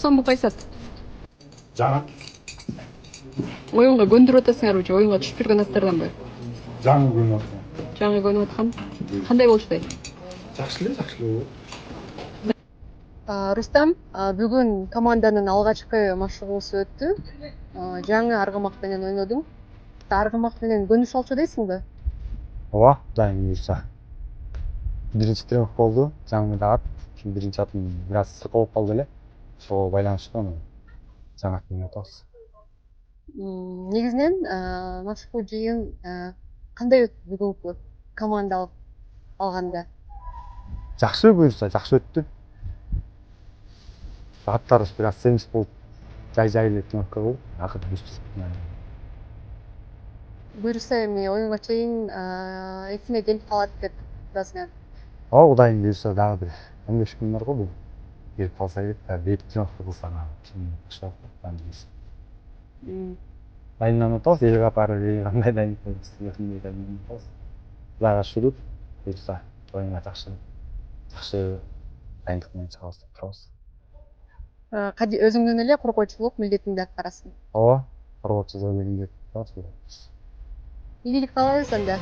сомбу кайсат? жаңа Оюнга көндүрүп атасыңарбы же оюнга түшүп жүргөн аттарданбы? жаңы күн отыр. Жаңы көнүп аткан. Кандай болчу? Жакшы эле. Рустам, бүгүн команданын алгачкы машыгуусу өттү. Жаңы аргамак менен ойнодуң. Аргамак менен көнүш алчу дейсиңби? Ооба, Кудайым буйрса. Биринчи тренинг болду, жаңы дагат. Биринчи атым бир аз сыркалып калды эле. Ошого байланыштуу жаңы ат менен атабыз. Негизинен машыгуу жыйын кандай өттү бүгүнкү командалык алганда? Жакшы буйрса, жакшы өттү. Аттарыбыз бир аз семиз болуп, жай эле тренировка болуп, акыры бүстүк. Буюрса эми оюнга чейин эсиме келип калат деп атасың. Ооба, Кудайым буйрса дагы бир 15 күн бар го бул. Келип калса керек, бейт тренировка кылсак баштап атабыз. Дайынданып атабыз, элге апарып, кандай дайындайбыз, кандай атабыз. Кудайга шүгүр, буйрса оюнга жакшы дайындык менен чыгабыз деп турабыз. Өзүңдүн эле коргоочулук милдетиңди аткарасың. Ооба, коргоочу милдет атабыз. Ийгилик каалайбыз анда.